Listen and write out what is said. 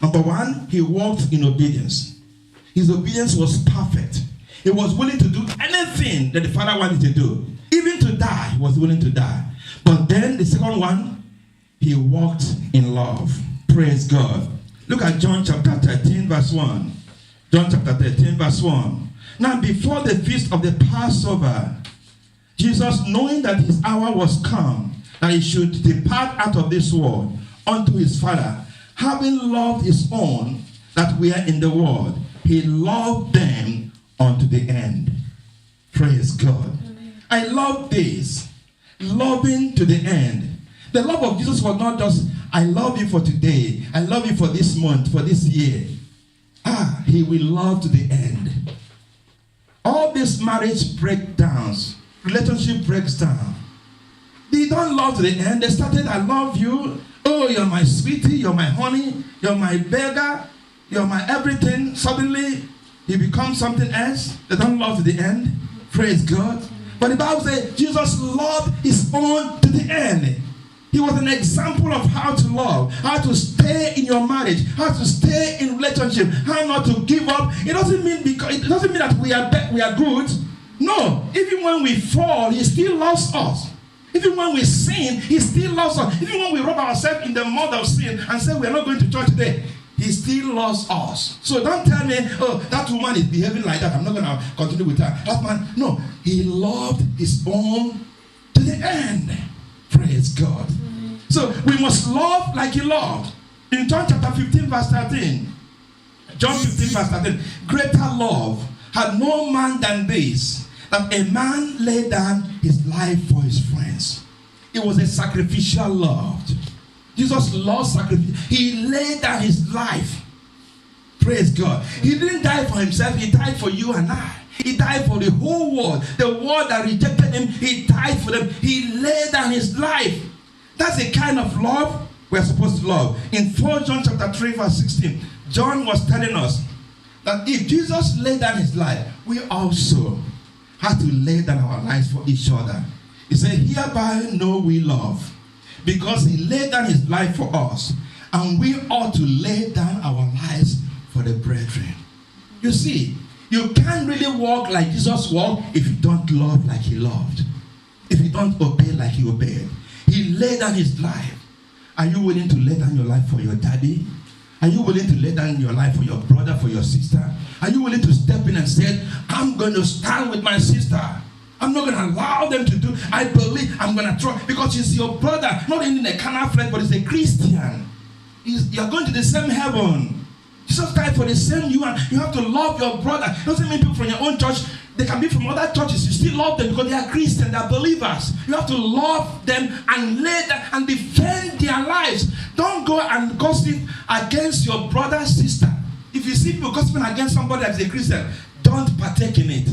Number one, he walked in obedience. His obedience was perfect. He was willing to do anything that the Father wanted to do. Even to die, he was willing to die. But then the second one, he walked in love. Praise God. Look at John chapter 13, verse 1. John chapter 13, verse 1. Now, before the feast of the Passover, Jesus, knowing that his hour was come, that he should depart out of this world unto his Father, having loved his own that were in the world, he loved them unto the end. Praise God. Amen. I love this. Loving to the end. The love of Jesus was not just, I love you for today. I love you for this month, for this year. He will love to the end. All these marriage breakdowns, relationship breaks down. They don't love to the end. They started, I love you. Oh, you're my sweetie, you're my honey, you're my beggar, you're my everything. Suddenly, he becomes something else. They don't love to the end. Praise God. But the Bible says Jesus loved his own to the end. He was an example of how to love, how to stay in your marriage, how to stay in relationship, how not to give up. It doesn't mean that we are good. No, even when we fall, he still loves us. Even when we sin, he still loves us. Even when we rub ourselves in the mud of sin and say we are not going to church today, he still loves us. So don't tell me, oh, that woman is behaving like that, I'm not going to continue with her. That man, no, he loved his own to the end. Praise God. So we must love like he loved. In John chapter 15 verse 13, John 15 verse 13, greater love had no man than this, that a man lay down his life for his friends. It was a sacrificial love. Jesus loved sacrifice. He laid down his life. Praise God. He didn't die for himself. He died for you and I. He died for the whole world. The world that rejected him, he died for them. He laid down his life. That's the kind of love we're supposed to love. In 4 John chapter 3 verse 16, John was telling us that if Jesus laid down his life, we also have to lay down our lives for each other. He said, hereby know we love, because he laid down his life for us, and we ought to lay down our lives for the brethren. You see, you can't really walk like Jesus walked if you don't love like he loved, if you don't obey like he obeyed. He laid down his life. Are you willing to lay down your life for your daddy? Are you willing to lay down your life for your brother, for your sister? Are you willing to step in and say, I'm going to stand with my sister? I'm not going to allow them to do. I believe I'm going to try, because he's your brother, not only in a carnal flesh, but he's a Christian. You're going to the same heaven. Jesus died for the same you, and you have to love your brother. It doesn't mean people from your own church, they can be from other churches. You still love them because they are Christians, they are believers. You have to love them and lay them and defend their lives. Don't go and gossip against your brother, sister. If you see people gossiping against somebody that is a Christian, don't partake in it.